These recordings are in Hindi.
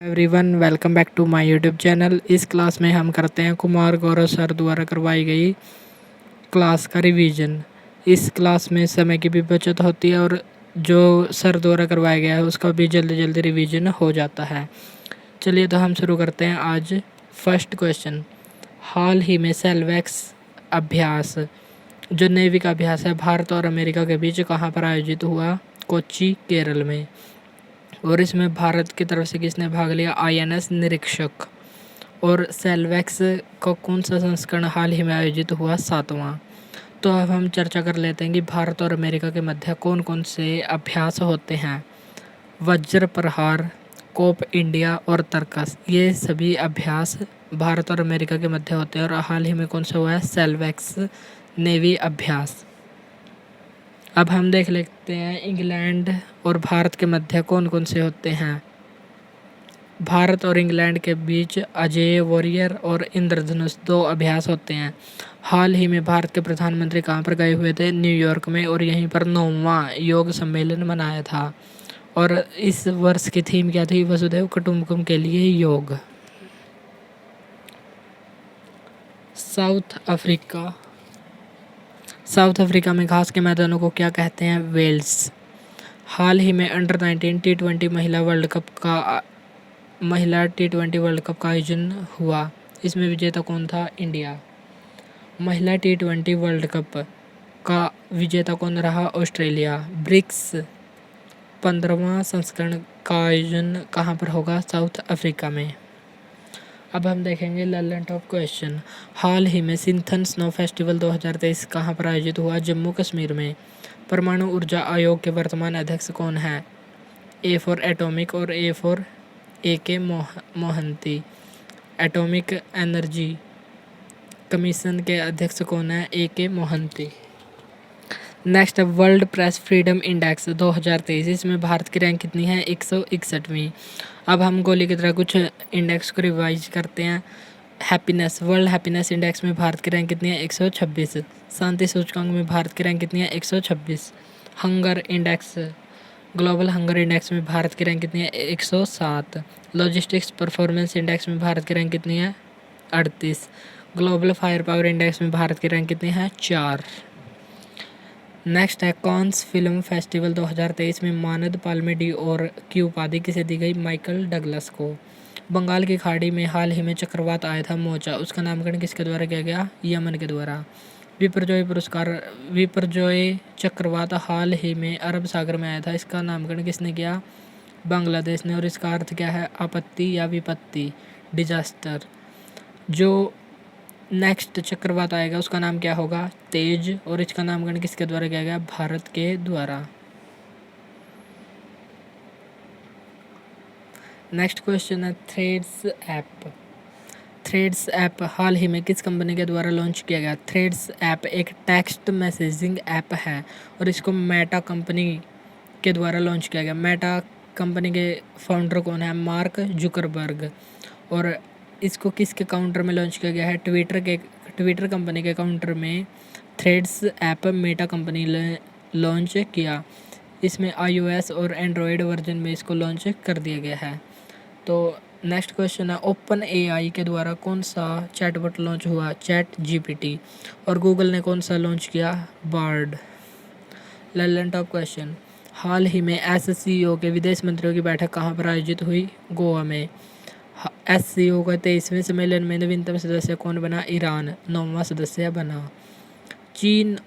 Everyone welcome back to my YouTube channel. इस क्लास में हम करते हैं कुमार गौरव सर द्वारा करवाई गई क्लास का रिवीजन। इस क्लास में समय की भी बचत होती है और जो सर द्वारा करवाया गया है उसका भी जल्दी जल्दी रिवीजन हो जाता है। चलिए तो हम शुरू करते हैं आज फर्स्ट क्वेश्चन। हाल ही में सेल्वेक्स अभ्यास जो नेवी का अभ्यास है भारत और अमेरिका के बीच कहाँ पर आयोजित हुआ? कोच्चि, केरल में। और इसमें भारत की तरफ से किसने भाग लिया? आईएनएस निरीक्षक। और सेल्वेक्स का कौन सा संस्करण हाल ही में आयोजित हुआ? 7वां। तो अब हम चर्चा कर लेते हैं कि भारत और अमेरिका के मध्य कौन कौन से अभ्यास होते हैं। वज्र प्रहार, कोप इंडिया और तर्कस, ये सभी अभ्यास भारत और अमेरिका के मध्य होते हैं। और हाल ही में कौन सा हुआ है? सेल्वेक्स नेवी अभ्यास। अब हम देख लेते हैं इंग्लैंड और भारत के मध्य कौन कौन से होते हैं। भारत और इंग्लैंड के बीच अजेय वॉरियर और इंद्रधनुष 2 अभ्यास होते हैं। हाल ही में भारत के प्रधानमंत्री कहाँ पर गए हुए थे? न्यूयॉर्क में। और यहीं पर 9वां योग सम्मेलन मनाया था। और इस वर्ष की थीम क्या थी? वसुधैव कुटुंबकम के लिए योग। साउथ अफ्रीका में घास के मैदानों को क्या कहते हैं? वेल्स। हाल ही में अंडर 19 टी20 महिला टी20 वर्ल्ड कप का आयोजन हुआ। इसमें विजेता कौन था? इंडिया। महिला टी20 वर्ल्ड कप का विजेता कौन रहा? ऑस्ट्रेलिया। ब्रिक्स 15वां संस्करण का आयोजन कहाँ पर होगा? साउथ अफ्रीका में। अब हम देखेंगे ललन टॉप क्वेश्चन। हाल ही में सिंथन स्नो फेस्टिवल 2023 कहाँ पर आयोजित हुआ? जम्मू कश्मीर में। परमाणु ऊर्जा आयोग के वर्तमान अध्यक्ष कौन है? ए फॉर एटॉमिक और ए फॉर के मोहंती। एटॉमिक एनर्जी कमीशन के अध्यक्ष कौन है? के Mohanty. Next world press freedom index 2023, इसमें भारत की रैंक कितनी है? 161वीं। अब हम गोली की तरह कुछ इंडेक्स को रिवाइज करते हैं। हैप्पीनेस, वर्ल्ड हैप्पीनेस इंडेक्स में भारत की रैंक कितनी है? 126। शांति सूचकांक में भारत की रैंक कितनी है? 126। Hunger index, global hunger index में भारत की रैंक कितनी है? 107। लॉजिस्टिक्स परफॉर्मेंस इंडेक्स में भारत की रैंक कितनी है? 38। ग्लोबल फायर पावर इंडेक्स में भारत की रैंक कितनी है? 4। नेक्स्ट है कॉन्स फिल्म फेस्टिवल 2023 में मानद पाल्मे ड'ओर की उपाधि किसे दी गई? माइकल डगलस को। बंगाल की खाड़ी में हाल ही में चक्रवात आया था मोचा, उसका नामकरण किसके द्वारा किया गया? यमन के द्वारा। विपर्जोय चक्रवात हाल ही में अरब सागर में आया था, इसका नामकरण किसने किया? बांग्लादेश ने। और इसका अर्थ क्या है? आपत्ति या विपत्ति, डिजास्टर। जो नेक्स्ट चक्रवात आएगा उसका नाम क्या होगा? तेज। और इसका नामकरण किसके द्वारा किया गया? भारत के द्वारा। नेक्स्ट क्वेश्चन है थ्रेड्स ऐप। थ्रेड्स ऐप हाल ही में किस कंपनी के द्वारा लॉन्च किया गया? थ्रेड्स ऐप एक टेक्स्ट मैसेजिंग ऐप है और इसको मेटा कंपनी के द्वारा लॉन्च किया गया। मेटा कंपनी के फाउंडर कौन है? Mark Zuckerberg. और इसको किसके काउंटर में लॉन्च किया गया है? ट्विटर कंपनी के काउंटर में थ्रेड्स ऐप मेटा कंपनी ने लॉन्च किया। इसमें iOS और एंड्रॉयड वर्जन में इसको लॉन्च कर दिया गया है। तो नेक्स्ट क्वेश्चन है ओपन AI के द्वारा कौन सा चैटबॉट लॉन्च हुआ? Chat GPT। और गूगल ने कौन सा लॉन्च किया? बार्ड। Lallantop question. हाल ही में SCO के विदेश मंत्रियों की बैठक कहाँ पर आयोजित हुई? गोवा में। SCO का 23वें सम्मेलन में नवीनतम सदस्य कौन बना? ईरान 9वां सदस्य बना। चीन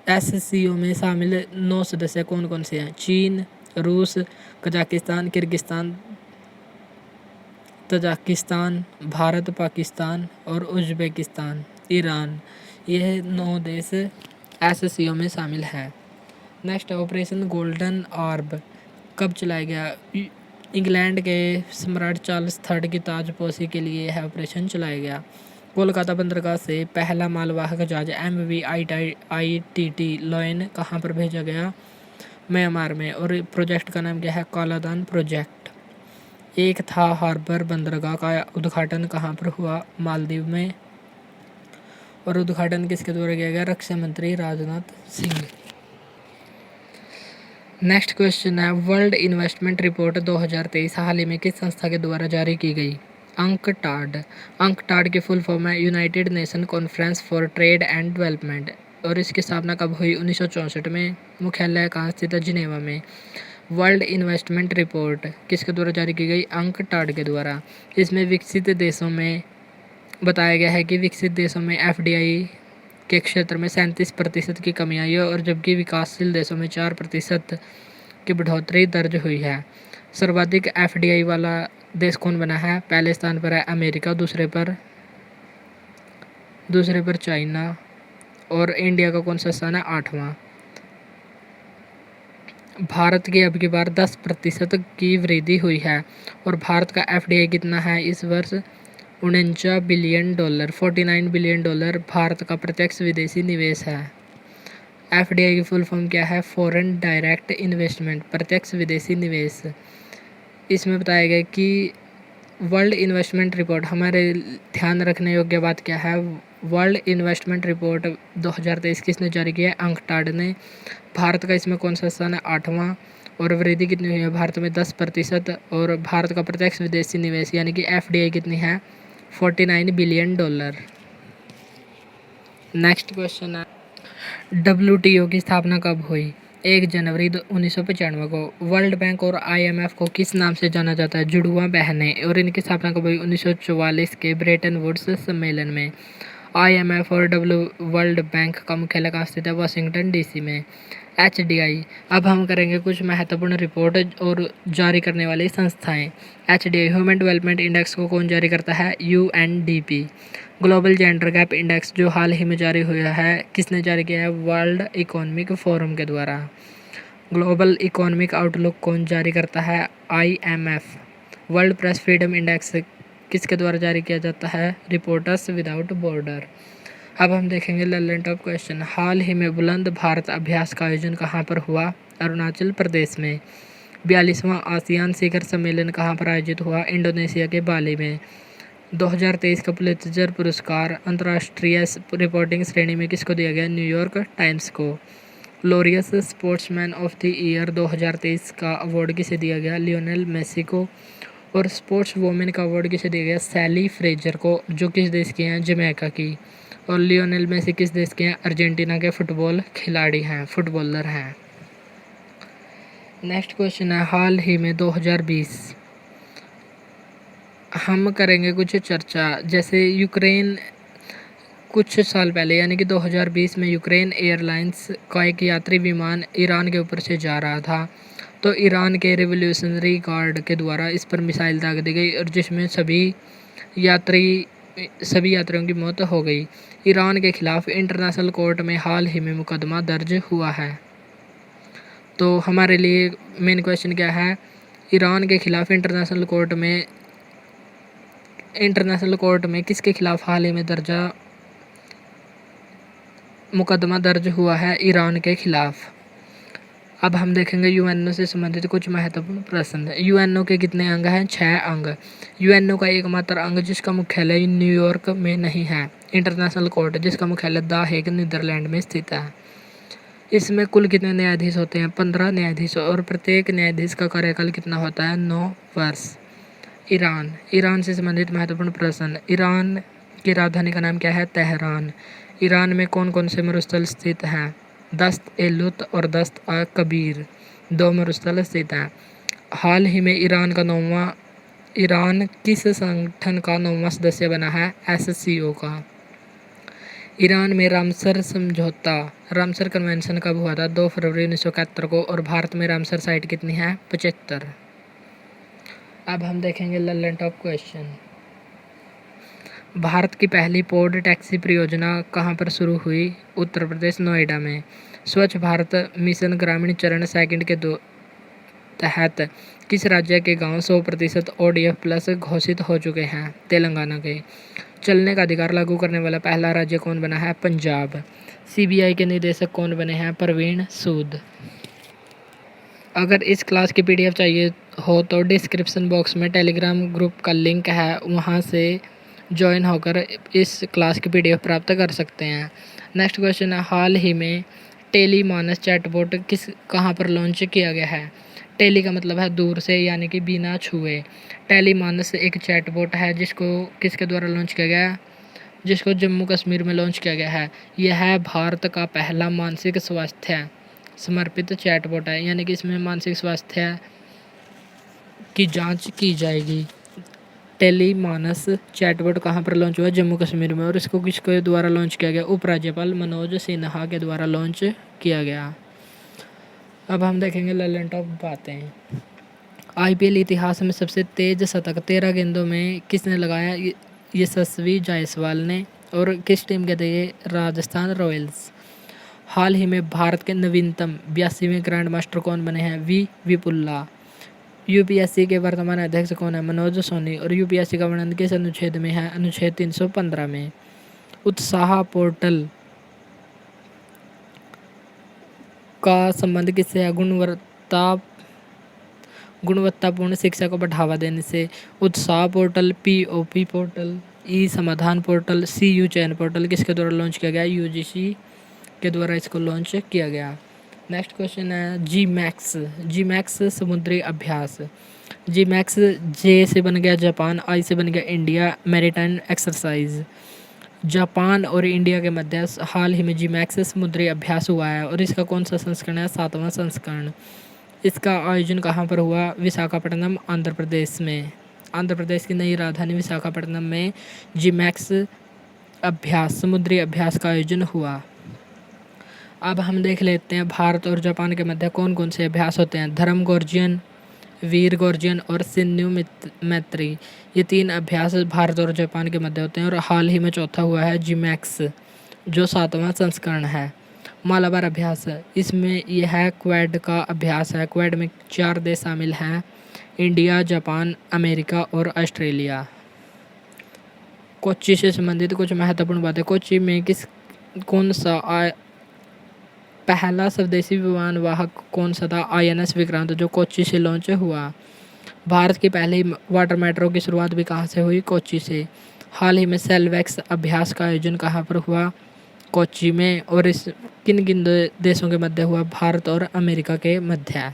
SCO में शामिल 9 सदस्य कौन कौन से हैं? चीन, रूस, Kazakhstan, Kyrgyzstan, Tajikistan, Bharat, Pakistan और उज्बेकिस्तान, ईरान। यह 9 देश SCO में शामिल है। नेक्स्ट ऑपरेशन गोल्डन ऑर्ब कब चलाया गया? इंग्लैंड के सम्राट चार्ल्स III की ताजपोशी के लिए यह ऑपरेशन चलाया गया। कोलकाता बंदरगाह से पहला मालवाहक जहाज MV ITT लॉयन कहाँ पर भेजा गया? म्यांमार में। और प्रोजेक्ट का नाम क्या है? कालादान प्रोजेक्ट। एक था हार्बर बंदरगाह का उद्घाटन कहाँ पर हुआ? मालदीव में। और उद्घाटन किसके द्वारा किया गया? रक्षा मंत्री राजनाथ सिंह। नेक्स्ट क्वेश्चन है वर्ल्ड इन्वेस्टमेंट रिपोर्ट 2023 हाल ही में किस संस्था के द्वारा जारी की गई? अंकटाड। अंकटाड की फुल फॉर्म है United nation conference for trade and development और इसकी स्थापना कब हुई? 1964 में। मुख्यालय कहाँ स्थित है? जिनेवा में। वर्ल्ड इन्वेस्टमेंट रिपोर्ट किसके द्वारा जारी की गई? अंकटाड के द्वारा। इसमें विकसित देशों में बताया गया है कि विकसित देशों में एफडीआई के क्षेत्र में 37% की कमी आई है और जबकि विकासशील देशों में 4% की बढ़ोतरी दर्ज हुई है। सर्वाधिक एफडीआई वाला देश कौन बना है? पहले स्थान पर है अमेरिका, दूसरे पर चाइना और इंडिया का कौन सा स्थान है? 8वां। भारत की अब की बार 10% की वृद्धि हुई है और भारत का एफडीआई कितना है इस वर्ष? $49 बिलियन। $49 बिलियन भारत का प्रत्यक्ष विदेशी निवेश है। एफडीआई की फुल फॉर्म क्या है? फॉरेन डायरेक्ट इन्वेस्टमेंट, प्रत्यक्ष विदेशी निवेश। इसमें बताया गया कि वर्ल्ड इन्वेस्टमेंट रिपोर्ट, हमारे ध्यान रखने योग्य बात क्या है? वर्ल्ड इन्वेस्टमेंट रिपोर्ट 2023 किसने जारी किया है? अंकटाड ने। भारत का इसमें कौन सा स्थान है? 8वां। और वृद्धि कितनी हुई है भारत में? 10%। और भारत का प्रत्यक्ष विदेशी निवेश यानी कि एफडीआई कितनी है? $49 बिलियन। नेक्स्ट क्वेश्चन है WTO की स्थापना कब हुई? 1 जनवरी 1995 को। वर्ल्ड बैंक और IMF को किस नाम से जाना जाता है? जुड़वा बहनें। और इनकी स्थापना कब हुई? 1944 के ब्रेटन वुड्स सम्मेलन में। IMF और वर्ल्ड बैंक का मुख्यालय कहाँ स्थित है? वाशिंगटन DC में। HDI। अब हम करेंगे कुछ महत्वपूर्ण रिपोर्ट और जारी करने वाली संस्थाएं। HDI ह्यूमन डेवलपमेंट इंडेक्स को कौन जारी करता है? UNDP। Global gender gap index जो हाल ही में जारी हुआ है किसने जारी किया है? वर्ल्ड इकोनॉमिक फोरम के द्वारा। ग्लोबल इकोनॉमिक आउटलुक कौन जारी करता है? IMF। World press freedom index किसके द्वारा जारी किया जाता है? Reporters without border. अब हम देखेंगे ललन टॉप क्वेश्चन। हाल ही में बुलंद भारत अभ्यास का आयोजन कहाँ पर हुआ? अरुणाचल प्रदेश में। 42वां आसियान शिखर सम्मेलन कहाँ पर आयोजित हुआ? इंडोनेशिया के बाली में। 2023 का पुलित्जर पुरस्कार अंतर्राष्ट्रीय रिपोर्टिंग श्रेणी में किसको दिया गया? न्यूयॉर्क टाइम्स को। Glorious sportsman of the year 2023 का अवार्ड किसे दिया गया? लियोनेल मेसी को। और स्पोर्ट्स वुमेन का अवार्ड किसे दिया गया? सैली फ्रेजर को, जो किस देश की हैं? जमैका की। और लियोनेल मेसी किस देश के हैं? अर्जेंटीना के फुटबॉल खिलाड़ी हैं, फुटबॉलर हैं। नेक्स्ट क्वेश्चन है हाल ही में 2020 हम करेंगे कुछ चर्चा। जैसे यूक्रेन कुछ साल पहले यानी कि 2020 में यूक्रेन एयरलाइंस का एक यात्री विमान ईरान के ऊपर से जा रहा था तो ईरान के रिवोल्यूशनरी गार्ड के द्वारा इस पर मिसाइल दाग दी गई और जिसमें सभी यात्रियों की मौत हो गई। ईरान के खिलाफ इंटरनेशनल कोर्ट में हाल ही में मुकदमा दर्ज हुआ है। तो हमारे लिए मेन क्वेश्चन क्या है? ईरान के खिलाफ इंटरनेशनल कोर्ट में किसके खिलाफ हाल ही में मुकदमा दर्ज हुआ है? ईरान के खिलाफ। अब हम देखेंगे यूएनओ से संबंधित कुछ महत्वपूर्ण प्रश्न। यूएनओ के कितने अंग हैं? 6 अंग। यूएनओ का एकमात्र अंग जिसका मुख्यालय न्यूयॉर्क में नहीं है, इंटरनेशनल कोर्ट जिसका मुख्यालय द हेग नीदरलैंड में स्थित है। इसमें कुल कितने न्यायाधीश होते हैं? 15 न्यायाधीश और प्रत्येक न्यायाधीश का कार्यकाल कितना होता है? 9 वर्ष। ईरान से संबंधित महत्वपूर्ण प्रश्न। ईरान की राजधानी का नाम क्या है? तेहरान। ईरान में कौन कौन से मरुस्थल स्थित हैं? दस्त-ए-लुत और दस्त-अ-कबीर 2 मरुस्थल स्थित हैं। हाल ही में ईरान किस संगठन का 9वां सदस्य बना है? SCO का। ईरान में रामसर कन्वेंशन कब हुआ था? 2 फरवरी 1971 को। और भारत में रामसर साइट कितनी है? 75। अब हम देखेंगे ललन टॉप क्वेश्चन। भारत की पहली पॉड टैक्सी परियोजना कहाँ पर शुरू हुई? उत्तर प्रदेश, नोएडा में। स्वच्छ भारत मिशन ग्रामीण चरण सेकंड के तहत किस राज्य के गांव 100% ODF+ घोषित हो चुके हैं? तेलंगाना के। चलने का अधिकार लागू करने वाला पहला राज्य कौन बना है? पंजाब। CBI के निदेशक कौन बने हैं? प्रवीण सूद। अगर इस क्लास की PDF चाहिए हो तो डिस्क्रिप्शन बॉक्स में टेलीग्राम ग्रुप का लिंक है, वहाँ से ज्वाइन होकर इस क्लास की PDF प्राप्त कर सकते हैं। नेक्स्ट क्वेश्चन है हाल ही में टेली मानस चैटबॉट कहाँ पर लॉन्च किया गया है? टेली का मतलब है दूर से, यानी कि बिना छुए। टेली मानस एक चैटबॉट है जिसको किसके द्वारा लॉन्च किया गया है? जिसको जम्मू कश्मीर में लॉन्च किया गया है। यह है भारत का पहला मानसिक स्वास्थ्य समर्पित चैटबॉट है, यानी कि इसमें मानसिक स्वास्थ्य की जांच की जाएगी। टेली मानस चैटबॉट कहाँ पर लॉन्च हुआ? जम्मू कश्मीर में। और इसको किसके द्वारा लॉन्च किया गया? उपराज्यपाल मनोज सिन्हा के द्वारा लॉन्च किया गया। अब हम देखेंगे ललन टॉप बातें। आईपीएल इतिहास में सबसे तेज शतक 13 गेंदों में किसने लगाया? यशस्वी जायसवाल ने। और किस टीम के थे ये? राजस्थान रॉयल्स। हाल ही में भारत के नवीनतम 82वें ग्रैंड मास्टर कौन बने हैं? विपुल्ला। यूपीएससी के वर्तमान अध्यक्ष कौन है? मनोज सोनी। और यूपीएससी का वर्णन किस अनुच्छेद में है? अनुच्छेद 315 में। उत्साह पोर्टल का संबंध किससे है? गुणवत्तापूर्ण शिक्षा को बढ़ावा देने से। उत्साह पोर्टल, पीओपी पोर्टल, ई समाधान पोर्टल, सीयू चयन पोर्टल किसके द्वारा लॉन्च किया गया? यूजीसी के द्वारा इसको लॉन्च किया गया। नेक्स्ट क्वेश्चन है जी मैक्स समुद्री अभ्यास। जी मैक्स जे से बन गया जापान, आई से बन गया इंडिया, मैरीटाइम एक्सरसाइज। जापान और इंडिया के मध्य हाल ही में जी मैक्स समुद्री अभ्यास हुआ है और इसका कौन सा संस्करण है? 7वां संस्करण। इसका आयोजन कहाँ पर हुआ? विशाखापट्टनम, आंध्र प्रदेश में। आंध्र प्रदेश की नई राजधानी विशाखापट्टनम में जी मैक्स अभ्यास, समुद्री अभ्यास का आयोजन हुआ। अब हम देख लेते हैं भारत और जापान के मध्य कौन कौन से अभ्यास होते हैं। धर्म गोर्जियन, वीर गोर्जियन और सिन्यू मैत्री, ये 3 अभ्यास भारत और जापान के मध्य होते हैं। और हाल ही में चौथा हुआ है जी मैक्स, जो 7वां संस्करण है। मालाबार अभ्यास, इसमें यह है क्वाड का अभ्यास है। क्वाड में 4 देश शामिल हैं, इंडिया, जापान, अमेरिका और ऑस्ट्रेलिया। कोच्चि से संबंधित कुछ महत्वपूर्ण बातें। कोच्चि में कौन सा पहला स्वदेशी विमान वाहक कौन सा था? आईएनएस विक्रांत, जो कोच्चि से लॉन्च हुआ। भारत की पहली वाटर मेट्रो की शुरुआत भी कहाँ से हुई? कोच्चि से। हाल ही में सेलवैक्स अभ्यास का आयोजन कहाँ पर हुआ? कोच्चि में। और इस किन किन देशों के मध्य हुआ? भारत और अमेरिका के मध्य।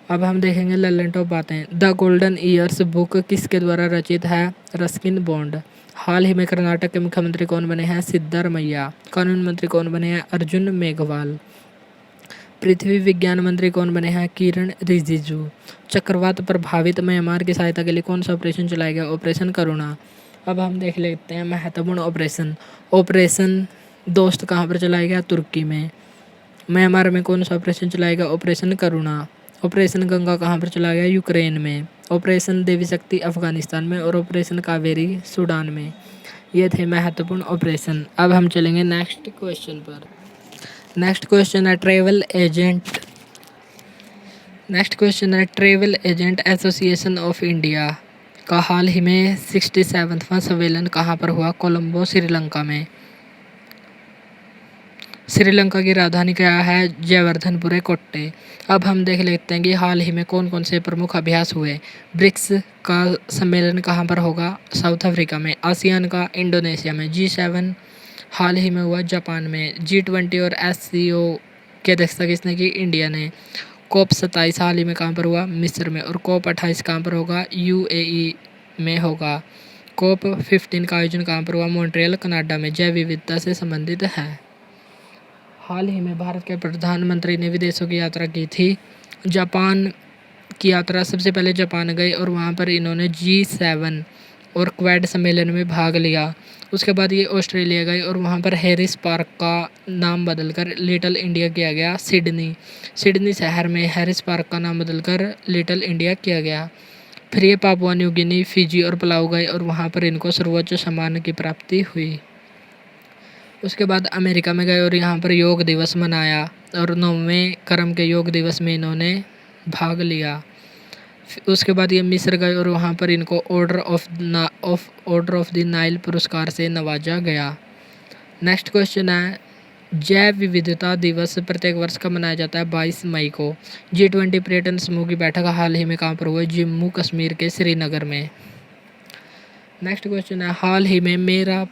अब हम देखेंगे ललन टॉप बातें। द गोल्डन ईयर्स बुक किसके द्वारा रचित है? Ruskin bond. हाल ही में कर्नाटक के मुख्यमंत्री कौन बने हैं? सिद्धारमैया। कानून मंत्री कौन बने हैं? अर्जुन मेघवाल। पृथ्वी विज्ञान मंत्री कौन बने हैं? किरण रिजिजू। चक्रवात प्रभावित म्यांमार की सहायता के लिए कौन सा ऑपरेशन चलाया गया? ऑपरेशन करुणा। अब हम देख लेते हैं महत्वपूर्ण ऑपरेशन। ऑपरेशन दोस्त कहाँ पर चलाया गया? तुर्की में। म्यांमार में कौन सा ऑपरेशन चलाया गया? ऑपरेशन करुणा। ऑपरेशन गंगा कहाँ पर चलाया गया? यूक्रेन में। ऑपरेशन देवी शक्ति अफगानिस्तान में। और ऑपरेशन कावेरी सूडान में। ये थे महत्वपूर्ण ऑपरेशन। अब हम चलेंगे नेक्स्ट क्वेश्चन पर। नेक्स्ट क्वेश्चन है travel agent association of India का हाल ही में 67वां सम्मेलन कहाँ पर हुआ? कोलंबो, श्रीलंका में। श्रीलंका की राजधानी क्या है? जयवर्धनपुरे कोट्टे। अब हम देख लेते हैं कि हाल ही में कौन कौन से प्रमुख अभ्यास हुए। ब्रिक्स का सम्मेलन कहाँ पर होगा? साउथ अफ्रीका में। आसियान का इंडोनेशिया में। G7 हाल ही में हुआ जापान में। G20 और SCO की अध्यक्षता किसने की? इंडिया ने। COP 27 हाल ही में कहाँ पर हुआ? मिस्र में। और COP 28 कहाँ पर होगा? UAE में होगा। COP 15 का आयोजन कहाँ पर हुआ? मॉन्ट्रियल, कनाडा में। जैव विविधता से संबंधित है। हाल ही में भारत के प्रधानमंत्री ने विदेशों की यात्रा की थी। जापान की यात्रा, सबसे पहले जापान गए और वहाँ पर इन्होंने G7 और क्वाड सम्मेलन में भाग लिया। उसके बाद ये ऑस्ट्रेलिया गए और वहाँ पर हैरिस पार्क का नाम बदलकर लिटिल इंडिया किया गया। सिडनी शहर में हैरिस पार्क का नाम बदलकर लिटिल इंडिया किया गया। फिर ये पापुआ न्यू गिनी, फिजी और पलाऊ गए और वहाँ पर इनको सर्वोच्च सम्मान की प्राप्ति हुई। उसके बाद अमेरिका में गए और यहाँ पर योग दिवस मनाया और 9वें क्रम के योग दिवस में इन्होंने भाग लिया। उसके बाद ये मिस्र गए और वहाँ पर इनको ऑर्डर ऑफ द नाइल पुरस्कार से नवाजा गया। नेक्स्ट क्वेश्चन है जैव विविधता दिवस प्रत्येक वर्ष कब मनाया जाता है? 22 मई को। G20 पर्यटन समूह की बैठक हाल ही में कहाँ पर हुई? जम्मू कश्मीर के श्रीनगर में। नेक्स्ट क्वेश्चन है हाल ही में मेरा